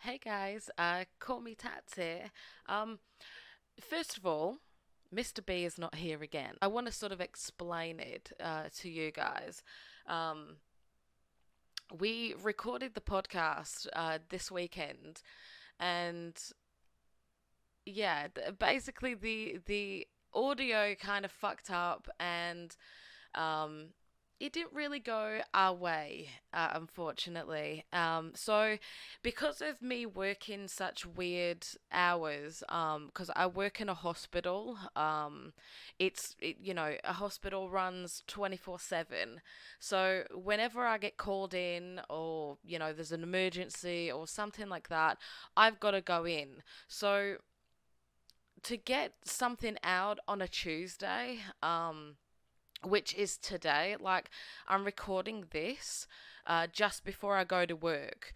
Hey guys, call me Tats here. Um, First of all, Mr. B is not here again. I want to sort of explain it to you guys. Um, we recorded the podcast this weekend, and yeah, basically the audio kind of fucked up, and um, it didn't really go our way, unfortunately. So, because of me working such weird hours, because I work in a hospital, a hospital runs 24/7. So, whenever I get called in, or there's an emergency or something like that, I've got to go in. So, to get something out on a Tuesday, which is today. Like, I'm recording this just before I go to work.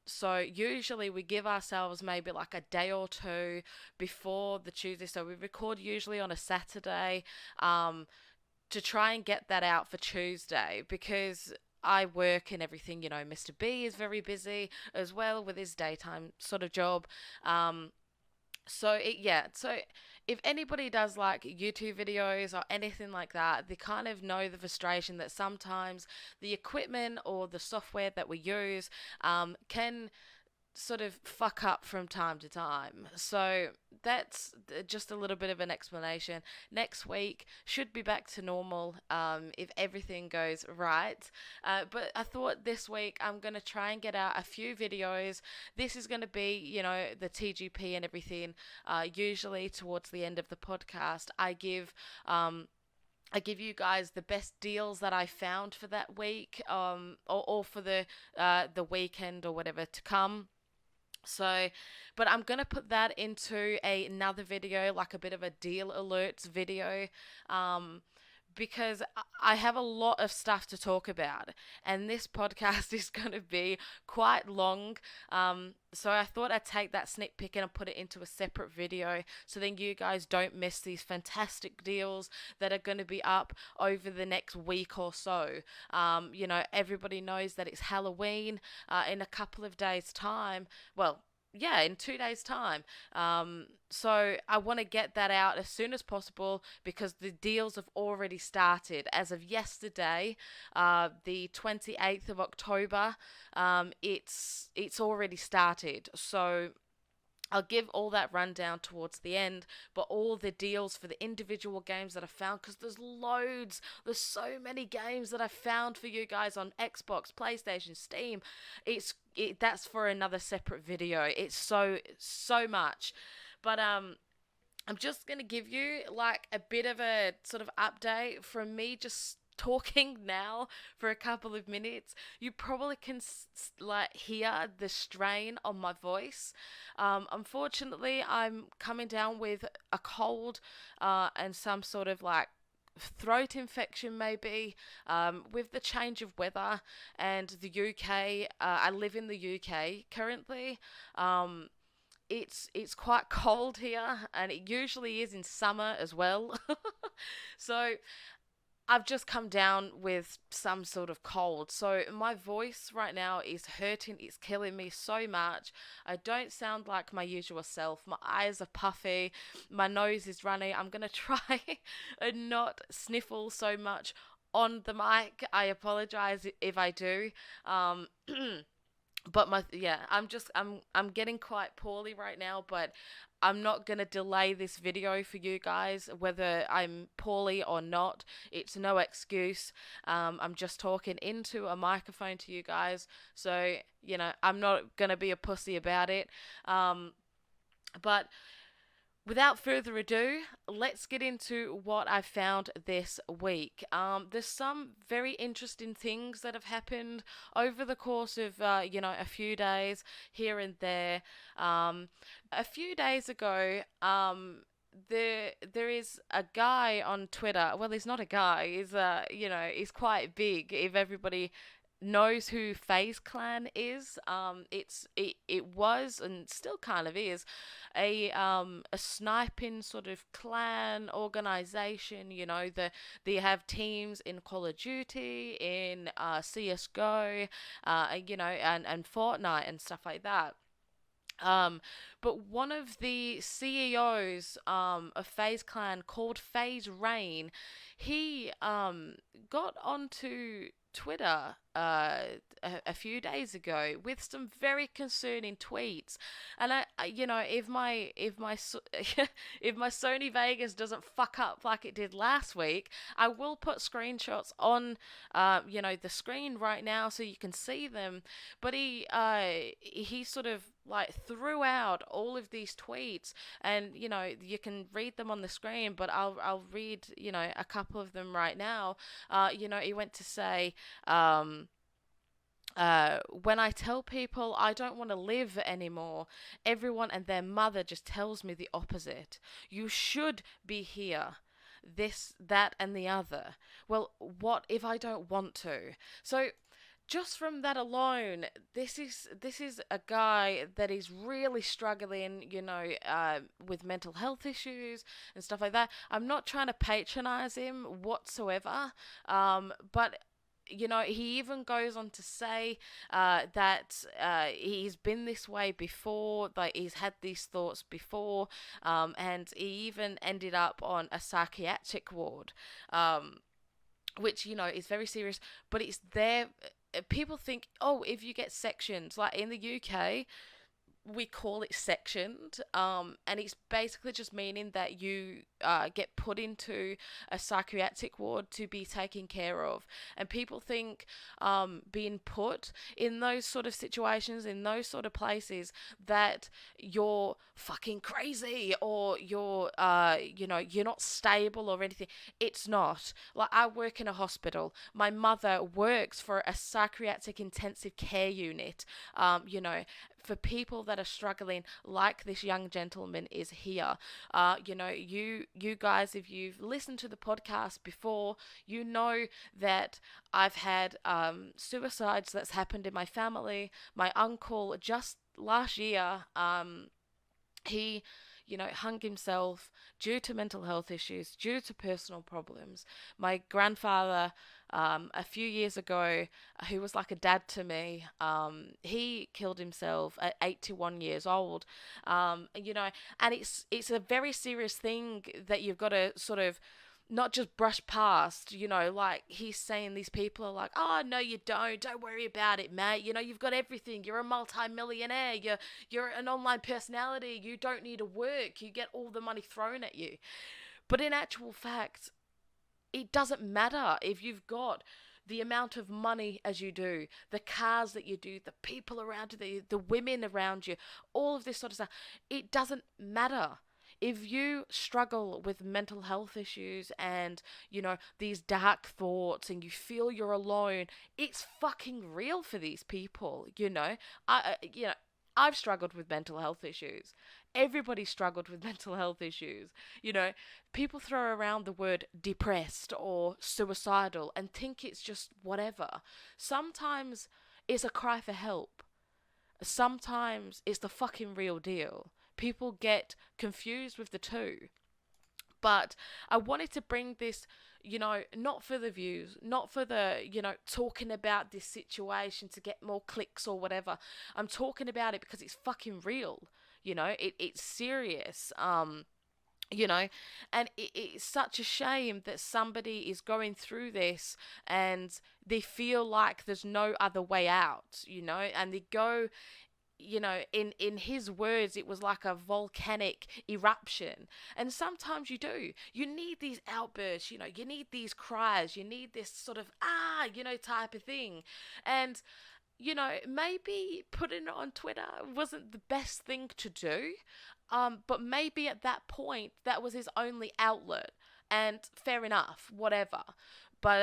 So usually we give ourselves maybe like a day or two before the Tuesday. So we record usually on a Saturday to try and get that out for Tuesday because I work and everything. Mr. B is very busy as well with his daytime sort of job. So if anybody does like YouTube videos or anything like that, they kind of know the frustration that sometimes the equipment or the software that we use can sort of fuck up from time to time. So that's just a little bit of an explanation. Next week should be back to normal if everything goes right. But I thought this week I'm going to try and get out a few videos. This is going to be, the TGP and everything. Usually towards the end of the podcast, I give you guys the best deals that I found for that week, or for the weekend or whatever to come. So, but I'm gonna put that into another video, like a bit of a deal alerts video, um, because I have a lot of stuff to talk about, and this podcast is gonna be quite long. So I thought I'd take that sneak peek and put it into a separate video, so then you guys don't miss these fantastic deals that are going to be up over the next week or so. Everybody knows that it's Halloween in a couple of days' time. Well, yeah, in 2 days' time. So I want to get that out as soon as possible because the deals have already started. As of yesterday, the 28th of October, it's already started. So I'll give all that rundown towards the end, but all the deals for the individual games that I found, because there's loads, there's so many games that I found for you guys on Xbox, PlayStation, Steam. That's for another separate video. It's so much, but I'm just going to give you like a bit of a sort of update from me just talking now for a couple of minutes. You probably can like hear the strain on my voice. Unfortunately, I'm coming down with a cold and some sort of like throat infection maybe, with the change of weather and the UK. I live in the UK currently. It's quite cold here, and it usually is in summer as well. So I've just come down with some sort of cold. So my voice right now is hurting. It's killing me so much. I don't sound like my usual self. My eyes are puffy. My nose is runny. I'm going to try and not sniffle so much on the mic. I apologize if I do. Um, but I'm getting quite poorly right now, but I'm not going to delay this video for you guys whether I'm poorly or not. It's no excuse. I'm just talking into a microphone to you guys, so I'm not going to be a pussy about it. But without further ado, let's get into what I found this week. There's some very interesting things that have happened over the course of, a few days here and there. A few days ago, there is a guy on Twitter. Well, he's not a guy. He's quite big. If everybody knows who Faze Clan is, it was and still kind of is a sniping sort of clan organization. They have teams in Call of Duty, in CS:GO, and Fortnite and stuff like that. Um, but one of the CEOs of Faze Clan, called Faze Rain, he got onto Twitter a few days ago with some very concerning tweets. And if my Sony Vegas doesn't fuck up like it did last week, I will put screenshots on the screen right now so you can see them. But he sort of like threw out all of these tweets, and you can read them on the screen, but I'll read a couple of them right now. He went to say, when I tell people I don't want to live anymore, everyone and their mother just tells me the opposite. You should be here. This, that, and the other. Well, what if I don't want to? So, just from that alone, this is a guy that is really struggling, with mental health issues and stuff like that. I'm not trying to patronize him whatsoever, but he even goes on to say that he's been this way before, like he's had these thoughts before, and he even ended up on a psychiatric ward, which is very serious. But it's there. People think, oh, if you get sectioned, like in the UK, we call it sectioned, and it's basically just meaning that you get put into a psychiatric ward to be taken care of. And people think being put in those sort of situations, in those sort of places, that you're fucking crazy, or you're not stable or anything. It's not. Like, I work in a hospital. My mother works for a psychiatric intensive care unit. For people that are struggling, like this young gentleman is here. You guys, if you've listened to the podcast before, you know that I've had suicides that's happened in my family. My uncle, just last year, he hung himself due to mental health issues, due to personal problems. My grandfather, a few years ago, who was like a dad to me, he killed himself at 81 years old. And it's a very serious thing that you've got to sort of not just brush past. Like, he's saying these people are like, oh, no, you don't worry about it, mate, you've got everything, you're a multi-millionaire, you're an online personality, you don't need to work, you get all the money thrown at you. But in actual fact, it doesn't matter if you've got the amount of money as you do, the cars that you do, the people around you, the women around you, all of this sort of stuff. It doesn't matter. If you struggle with mental health issues and, these dark thoughts, and you feel you're alone, it's fucking real for these people, I've struggled with mental health issues. Everybody struggled with mental health issues. You know, People throw around the word depressed or suicidal and think it's just whatever. Sometimes it's a cry for help. Sometimes it's the fucking real deal. People get confused with the two. But I wanted to bring this, not for the views, not for the, talking about this situation to get more clicks or whatever. I'm talking about it because it's fucking real. It's serious. You know, and it's such a shame that somebody is going through this and they feel like there's no other way out, and they go, in his words, it was like a volcanic eruption. And sometimes you need these outbursts, you need these cries, you need this sort of type of thing. And maybe putting it on Twitter wasn't the best thing to do, but maybe at that point that was his only outlet, and fair enough, whatever. But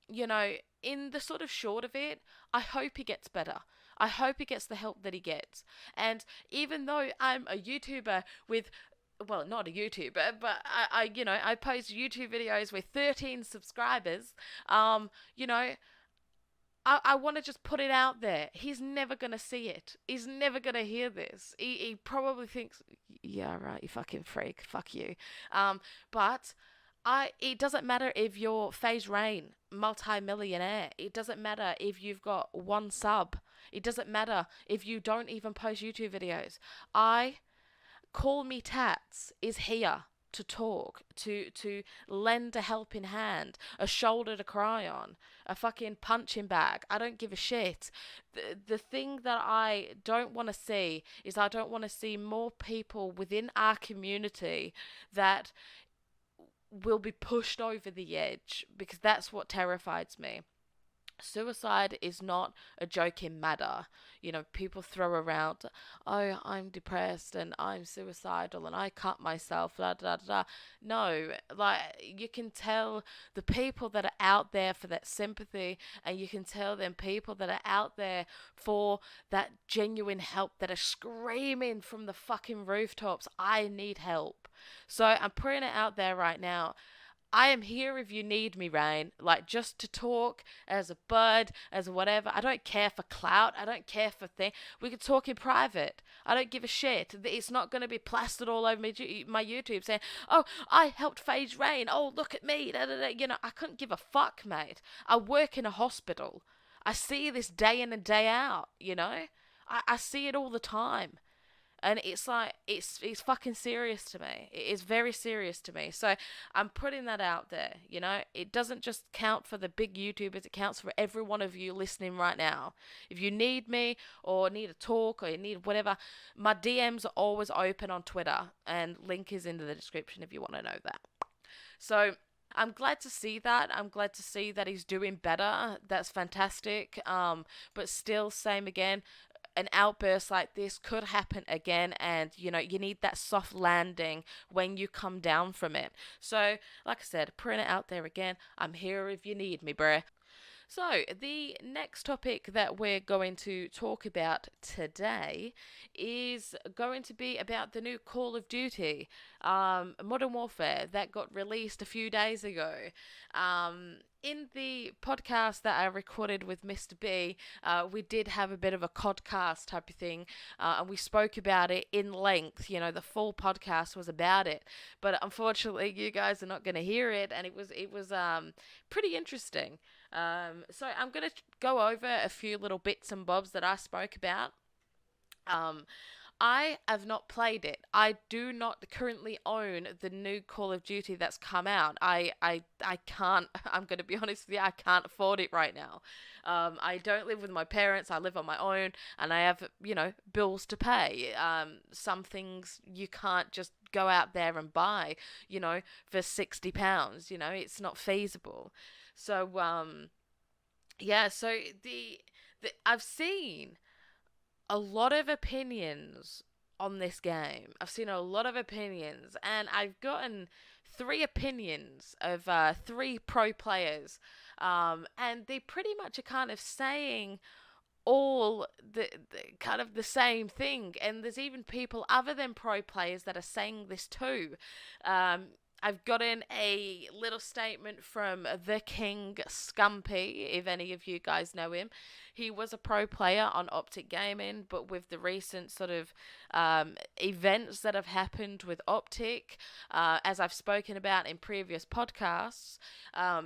in the sort of short of it, I hope he gets better. I hope he gets the help that he gets. And even though I'm a YouTuber with, well, not a YouTuber, but I post YouTube videos with 13 subscribers. You know, I want to just put it out there. He's never going to see it. He's never going to hear this. He probably thinks, yeah, right, you fucking freak. Fuck you. But it doesn't matter if you're Faze Rain, multi-millionaire. It doesn't matter if you've got one sub. It doesn't matter if you don't even post YouTube videos. I Call Me Tats is here to talk, to lend a helping hand, a shoulder to cry on, a fucking punching bag. I don't give a shit. The thing that I don't want to see is I don't want to see more people within our community that will be pushed over the edge, because that's what terrifies me. Suicide is not a joking matter. You know, people throw around, oh, I'm depressed and I'm suicidal and I cut myself, da da da da. No, like, you can tell the people that are out there for that sympathy, and you can tell them people that are out there for that genuine help, that are screaming from the fucking rooftops, I need help. So I'm putting it out there right now. I am here if you need me, Rain. Like, just to talk as a bud, as whatever. I don't care for clout. I don't care for thing. We can talk in private. I don't give a shit. It's not going to be plastered all over my YouTube saying, oh, I helped Faze Rain. Oh, look at me. Da, da, da. You know, I couldn't give a fuck, mate. I work in a hospital. I see this day in and day out, you know? I see it all the time. And it's like, it's fucking serious to me. It is very serious to me. So I'm putting that out there. You know, it doesn't just count for the big YouTubers. It counts for every one of you listening right now. If you need me or need a talk or you need whatever, my DMs are always open on Twitter, and link is in the description if you want to know that. So I'm glad to see that. I'm glad to see that he's doing better. That's fantastic. But still, same again, an outburst like this could happen again, and you know, you need that soft landing when you come down from it. So like I said, putting it out there again, I'm here if you need me, bruh. So, the next topic that we're going to talk about today is going to be about the new Call of Duty, Modern Warfare, that got released a few days ago. In the podcast that I recorded with Mr. B, we did have a bit of a codcast type of thing, and we spoke about it in length. You know, the full podcast was about it, but unfortunately, you guys are not going to hear it, and it was pretty interesting. So I'm going to go over a few little bits and bobs that I spoke about. I have not played it. I do not currently own the new Call of Duty that's come out. I can't, I'm going to be honest with you, I can't afford it right now. I don't live with my parents. I live on my own, and I have, you know, bills to pay. Some things you can't just go out there and buy, you know, for £60. You know, it's not feasible. So, yeah, so the I've seen a lot of opinions on this game. I've seen a lot of opinions, and I've gotten three opinions of three pro players, and they pretty much are kind of saying all the kind of the same thing. And there's even people other than pro players that are saying this too. I've gotten a little statement from the King Scumpy, if any of you guys know him. He was a pro player on Optic Gaming, but with the recent sort of events that have happened with Optic, as I've spoken about in previous podcasts,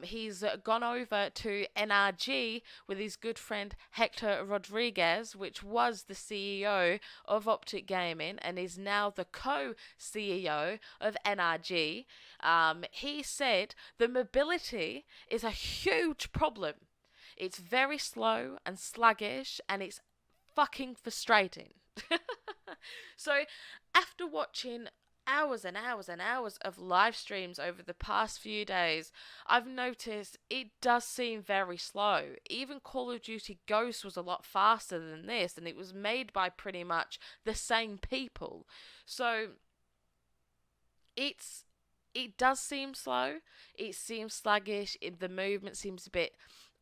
he's gone over to NRG with his good friend Hector Rodriguez, which was the CEO of Optic Gaming and is now the co-CEO of NRG. He said the mobility is a huge problem. It's very slow and sluggish, and it's fucking frustrating. So, after watching hours and hours and hours of live streams over the past few days, I've noticed it does seem very slow. Even Call of Duty Ghost was a lot faster than this, and it was made by pretty much the same people. So, it does seem slow. It seems sluggish. The movement seems a bit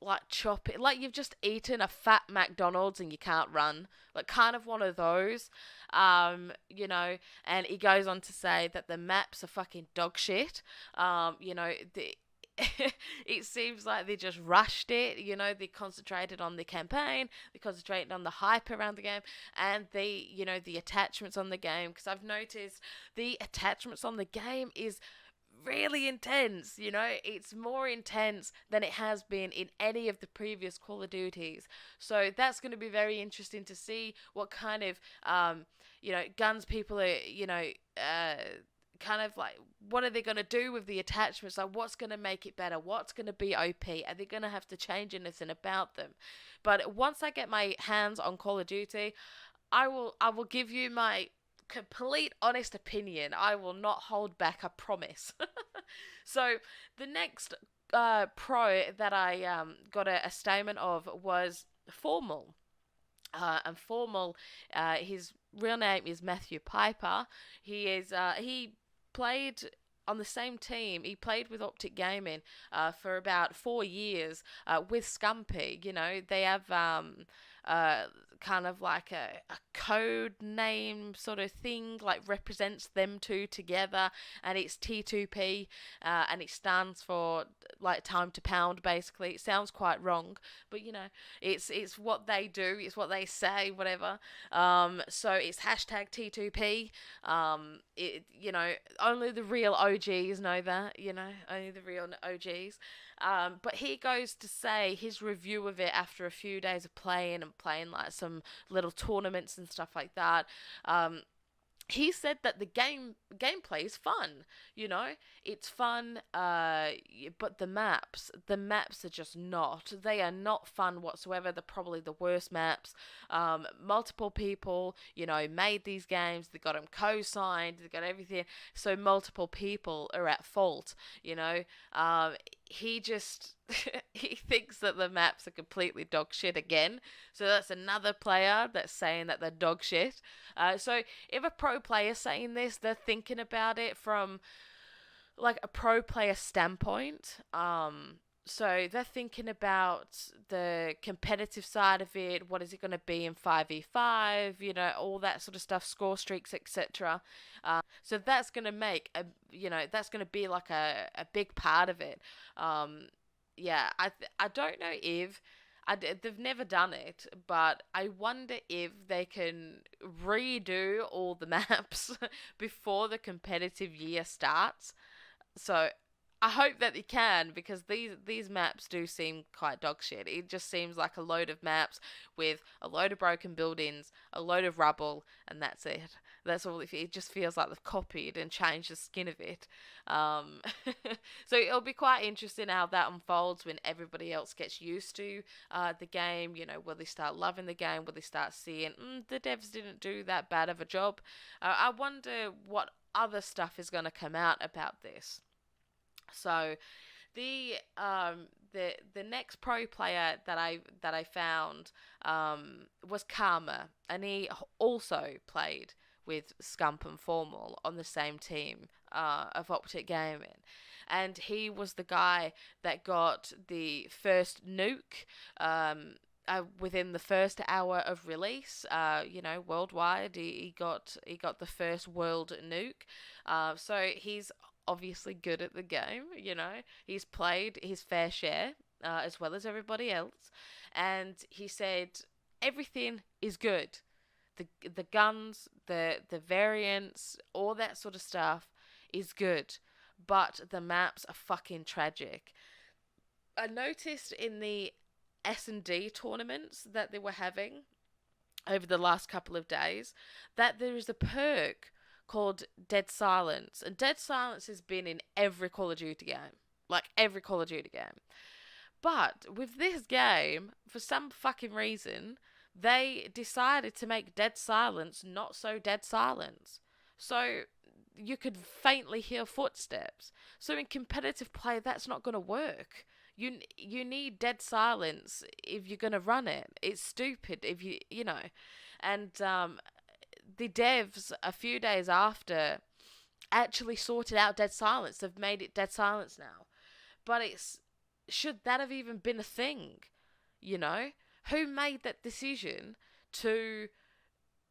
like choppy, like you've just eaten a fat McDonald's and you can't run, like kind of one of those. You know, and he goes on to say that the maps are fucking dog shit. You know, it seems like they just rushed it. You know, they concentrated on the campaign, they concentrated on the hype around the game, and the attachments on the game, because I've noticed the attachments on the game is really intense. It's more intense than it has been in any of the previous Call of Duties. So that's going to be very interesting to see what kind of guns people are, kind of like, what are they going to do with the attachments? Like, what's going to make it better? What's going to be OP? Are they going to have to change anything about them? But once I get my hands on Call of Duty, I will give you my complete honest opinion. I will not hold back, I promise. So the next pro that I got a statement of was Formal. And Formal, his real name is Matthew Piper. He played on the same team. He played with Optic Gaming for about 4 years with Scumpy. They have uh, kind of like a code name sort of thing, like represents them two together, and it's T2P, and it stands for like time to pound. Basically, it sounds quite wrong, but it's what they do, it's what they say, whatever. So it's hashtag T2P. Only the real OGs know that. Only the real OGs. But he goes to say his review of it after a few days of playing like some little tournaments and stuff like that. He said that the gameplay is fun. It's fun. But the maps are just not. They are not fun whatsoever. They're probably the worst maps. Multiple people, made these games. They got them co-signed. They got everything. So multiple people are at fault. He just he thinks that the maps are completely dog shit again. So that's another player that's saying that they're dog shit. So if a pro player saying this, they're thinking about it from like a pro player standpoint. So they're thinking about the competitive side of it. What is it going to be in 5v5? All that sort of stuff, score streaks, etc. So that's going to that's going to be like a big part of it. Yeah, I don't know if they've never done it, but I wonder if they can redo all the maps before the competitive year starts. So I hope that they can, because these maps do seem quite dog shit. It just seems like a load of maps with a load of broken buildings, a load of rubble, and that's it. That's all. It just feels like they've copied and changed the skin of it. So it'll be quite interesting how that unfolds when everybody else gets used to the game. Will they start loving the game? Will they start seeing the devs didn't do that bad of a job? I wonder what other stuff is going to come out about this. So the next pro player that I found was Karma, and he also played with Scump and Formal on the same team of Optic Gaming. And he was the guy that got the first nuke within the first hour of release. Worldwide, he got the first world nuke. So he's obviously good at the game. He's played his fair share as well as everybody else, and he said everything is good. The guns, the variants, all that sort of stuff is good, but the maps are fucking tragic. I noticed in the S&D tournaments that they were having over the last couple of days that there is a perk called Dead Silence. And Dead Silence has been in every Call of Duty game. Like, every Call of Duty game. But with this game, for some fucking reason, they decided to make Dead Silence not so Dead Silence. So you could faintly hear footsteps. So in competitive play, that's not going to work. You need Dead Silence if you're going to run it. It's stupid if And the devs, a few days after, actually sorted out Dead Silence. They've made it Dead Silence now. But should that have even been a thing? Who made that decision to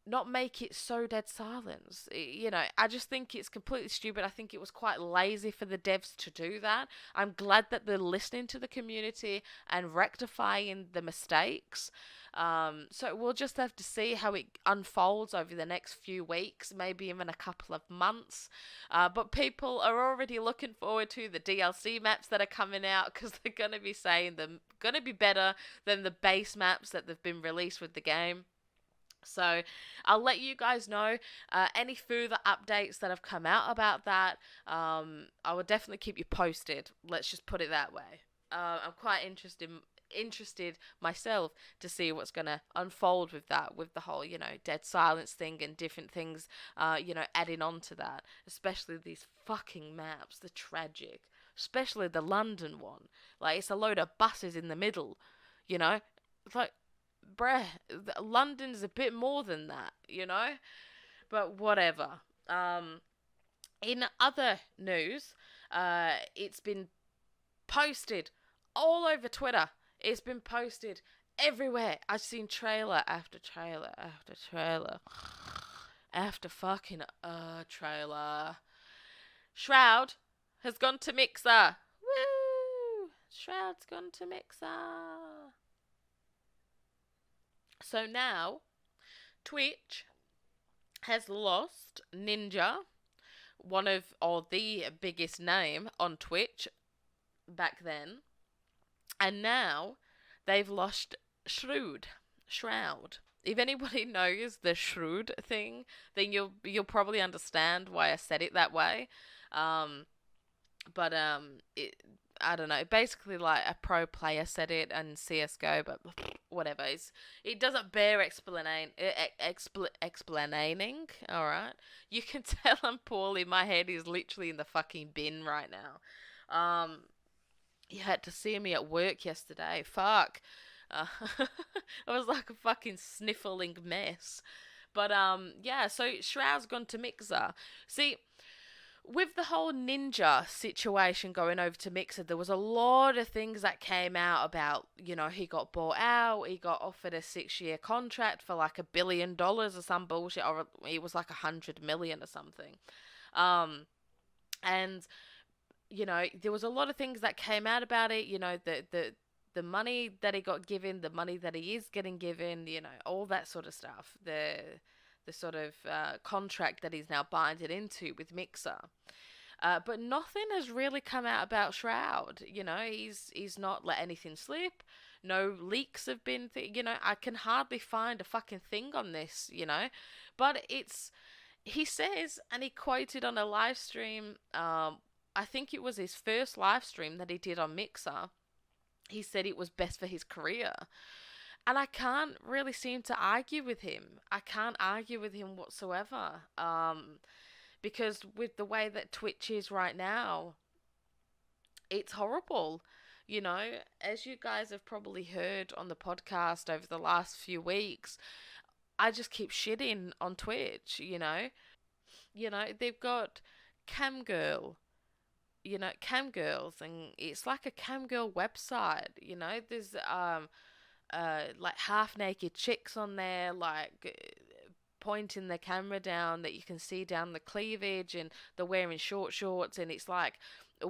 not make it so Dead Silence? I just think it's completely stupid. I think it was quite lazy for the devs to do that. I'm glad that they're listening to the community and rectifying the mistakes. So we'll just have to see how it unfolds over the next few weeks, maybe even a couple of months. But people are already looking forward to the DLC maps that are coming out because they're going to be saying they're going to be better than the base maps that they've been released with the game. So I'll let you guys know any further updates that have come out about that. I will definitely keep you posted. Let's just put it that way. I'm quite interested myself to see what's going to unfold with that, with the whole, dead silence thing and different things, adding on to that. Especially these fucking maps, the tragic. Especially the London one. Like, it's a load of buses in the middle, you know? It's like, bruh, London's a bit more than that. But whatever. In other news, it's been posted all over Twitter. It's been posted everywhere. I've seen trailer after trailer after trailer after fucking trailer. Shroud has gone to Mixer. Woo! Shroud's gone to Mixer. So now, Twitch has lost Ninja, one of, or the biggest name on Twitch back then, and now they've lost Shroud. Shroud. If anybody knows the Shroud thing, then you'll probably understand why I said it that way. But it, I don't know. Basically, like a pro player said it in CS:GO, but whatever. It doesn't bear explaining. All right, you can tell I'm poorly. My head is literally in the fucking bin right now. You had to see me at work yesterday. Fuck. I was like a fucking sniffling mess. But yeah. So Shroud's gone to Mixer. See, with the whole Ninja situation going over to Mixer, there was a lot of things that came out about, he got bought out, he got offered a 6-year contract for like $1 billion or some bullshit, or it was like 100 million or something. And, there was a lot of things that came out about it, the money that he got given, the money that he is getting given, all that sort of stuff. The sort of contract that he's now binded into with Mixer. But nothing has really come out about Shroud. He's not let anything slip. No leaks have been. I can hardly find a fucking thing on this. But he says, and he quoted on a live stream. I think it was his first live stream that he did on Mixer. He said it was best for his career. And I can't really seem to argue with him. I can't argue with him whatsoever. Because with the way that Twitch is right now, it's horrible. As you guys have probably heard on the podcast over the last few weeks, I just keep shitting on Twitch. They've got Camgirl, cam girls, and it's like a cam girl website. There's like half naked chicks on there, like pointing the camera down that you can see down the cleavage, and they're wearing short shorts, and it's like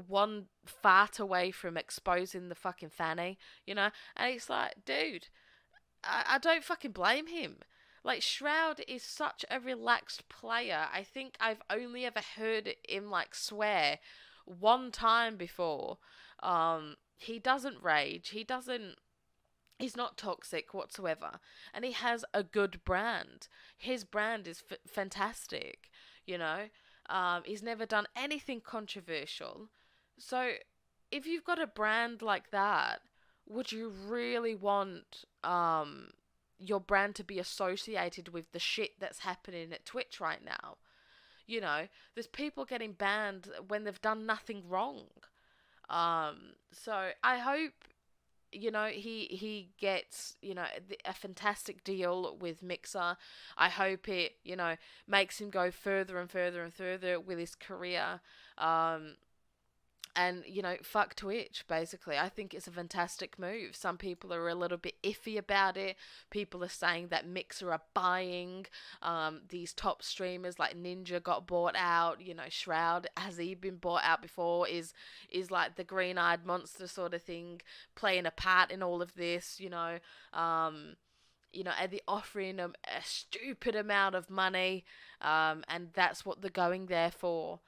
one fart away from exposing the fucking fanny. And it's like, dude, I don't fucking blame him. Like, Shroud is such a relaxed player. I think I've only ever heard him like swear one time before. He doesn't rage. He's not toxic whatsoever. And he has a good brand. His brand is fantastic, He's never done anything controversial. So, if you've got a brand like that, would you really want your brand to be associated with the shit that's happening at Twitch right now? There's people getting banned when they've done nothing wrong. So I hope, he gets, a fantastic deal with Mixer. I hope it, makes him go further and further and further with his career. And, fuck Twitch, basically. I think it's a fantastic move. Some people are a little bit iffy about it. People are saying that Mixer are buying these top streamers, like Ninja got bought out. Shroud, has he been bought out before? Is like the green-eyed monster sort of thing playing a part in all of this, and they're offering them a stupid amount of money, and that's what they're going there for.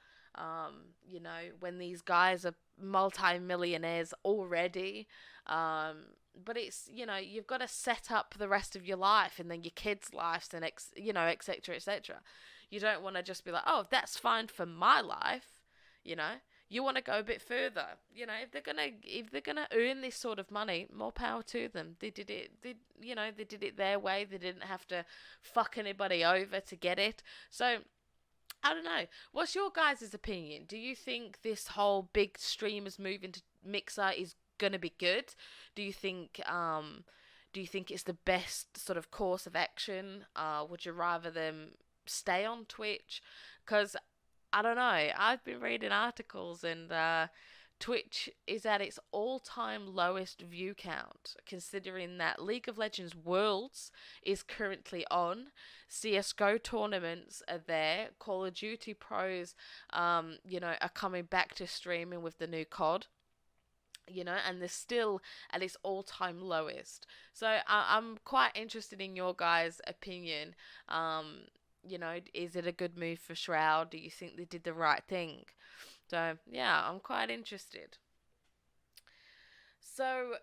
When these guys are multi-millionaires already, but it's, you've got to set up the rest of your life and then your kids' lives and etc. etc. You don't want to just be like, oh, that's fine for my life, you know. You want to go a bit further, if they're gonna earn this sort of money, more power to them. They did it their way. They didn't have to fuck anybody over to get it. So I don't know. What's your guys' opinion? Do you think this whole big streamers move into Mixer is gonna be good? Do you think it's the best sort of course of action? Would you rather them stay on Twitch? Because I don't know. I've been reading articles, and Twitch is at its all-time lowest view count, considering that League of Legends Worlds is currently on, CS:GO tournaments are there, Call of Duty pros, are coming back to streaming with the new COD. And they're still at its all-time lowest. So I'm quite interested in your guys' opinion. Is it a good move for Shroud? Do you think they did the right thing? So, yeah, I'm quite interested. So,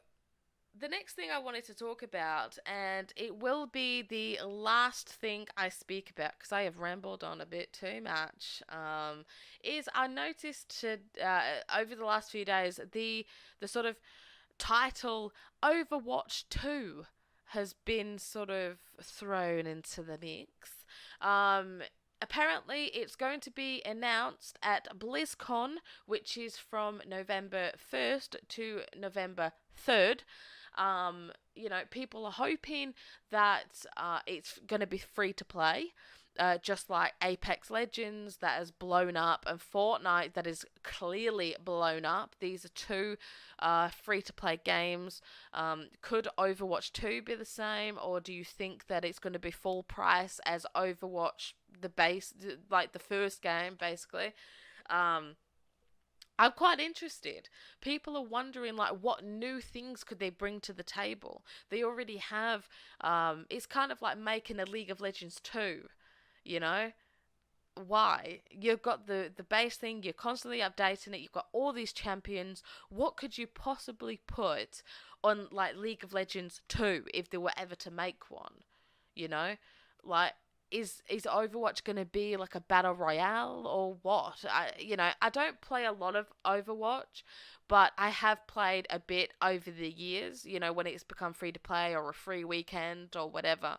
the next thing I wanted to talk about, and it will be the last thing I speak about because I have rambled on a bit too much, is I noticed over the last few days the sort of title Overwatch 2 has been sort of thrown into the mix. Apparently, it's going to be announced at BlizzCon, which is from November 1st to November 3rd. People are hoping that it's going to be free to play. Just like Apex Legends that has blown up and Fortnite that is clearly blown up. These are two free-to-play games. Could Overwatch 2 be the same, or do you think that it's going to be full price as Overwatch, the base, like the first game, basically? I'm quite interested. People are wondering, like, what new things could they bring to the table? They already have, it's kind of like making a League of Legends 2. Why? You've got the base thing, you're constantly updating it, you've got all these champions. What could you possibly put on, like, League of Legends 2 if they were ever to make one? Like, is Overwatch going to be like a battle royale or what? I don't play a lot of Overwatch, but I have played a bit over the years, when it's become free to play or a free weekend or whatever.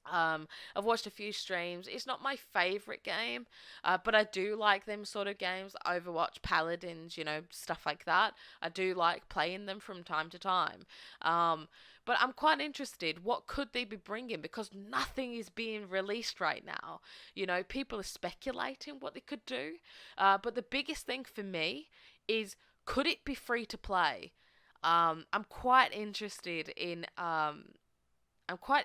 I've watched a few streams. It's not my favorite game, but I do like them sort of games. Overwatch, Paladins, stuff like that. I do like playing them from time to time. But I'm quite interested. What could they be bringing? Because nothing is being released right now. People are speculating what they could do. But the biggest thing for me is, could it be free to play? I'm quite interested in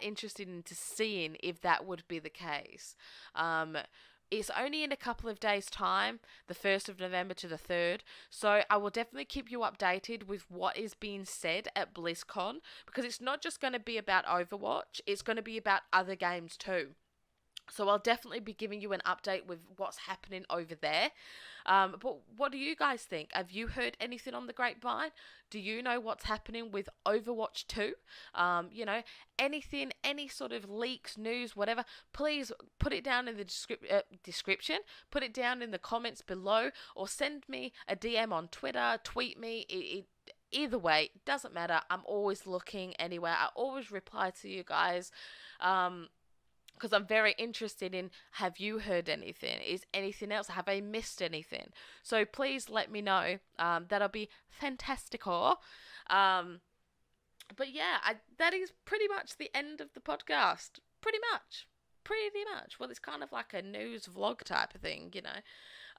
into seeing if that would be the case. It's only in a couple of days' time, the 1st of November to the 3rd, so I will definitely keep you updated with what is being said at BlizzCon, because it's not just going to be about Overwatch, it's going to be about other games too. So I'll definitely be giving you an update with what's happening over there. But what do you guys think? Have you heard anything on the grapevine? Do you know what's happening with Overwatch 2? Anything, any sort of leaks, news, whatever, please put it down in the description. Put it down in the comments below, or send me a DM on Twitter, tweet me. Either way, doesn't matter. I'm always looking anywhere. I always reply to you guys. Because I'm very interested in, have you heard anything? Is anything else? Have I missed anything? So please let me know. That'll be fantastical. But yeah, that is pretty much the end of the podcast. Pretty much. Well, it's kind of like a news vlog type of thing,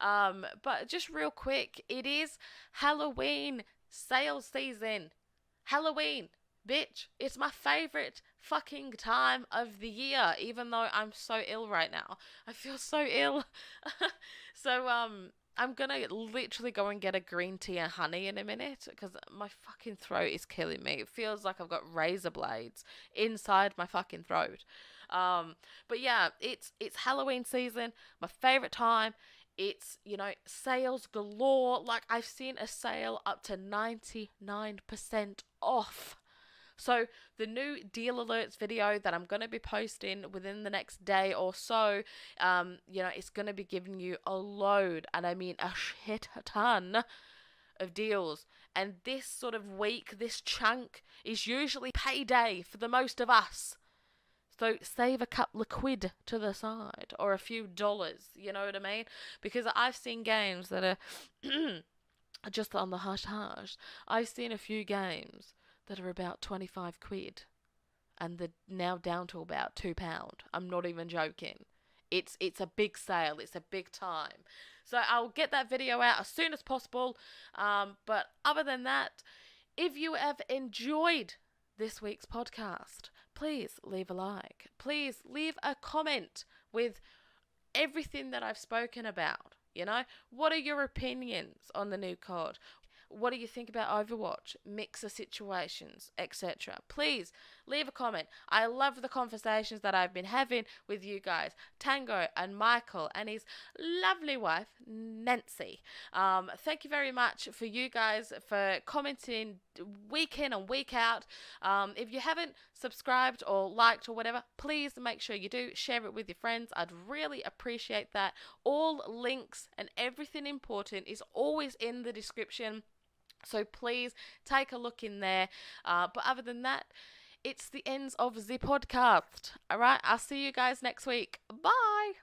But just real quick, it is Halloween sales season. Halloween. Bitch, it's my favorite fucking time of the year, even though I'm so ill right now. I feel so ill. So, I'm gonna literally go and get a green tea and honey in a minute because my fucking throat is killing me. It feels like I've got razor blades inside my fucking throat. But yeah, it's Halloween season, my favorite time. It's, sales galore. Like, I've seen a sale up to 99% off. So, the new deal alerts video that I'm going to be posting within the next day or so, it's going to be giving you a load, and I mean a shit ton of deals. And this sort of week, this chunk, is usually payday for the most of us. So save a couple of quid to the side or a few dollars, you know what I mean? Because I've seen games that are just on the hush hush. I've seen a few games that are about 25 quid and they're now down to about £2. I'm not even joking. It's a big sale. It's a big time. So I'll get that video out as soon as possible. But other than that, if you have enjoyed this week's podcast, please leave a like. Please leave a comment with everything that I've spoken about. What are your opinions on the new COD? What do you think about Overwatch, mixer situations, etc.? Please leave a comment. I love the conversations that I've been having with you guys, Tango and Michael and his lovely wife, Nancy. Thank you very much for you guys for commenting week in and week out. If you haven't subscribed or liked or whatever, please make sure you do share it with your friends. I'd really appreciate that. All links and everything important is always in the description. So please take a look in there. But other than that, it's the ends of the podcast. All right, I'll see you guys next week. Bye.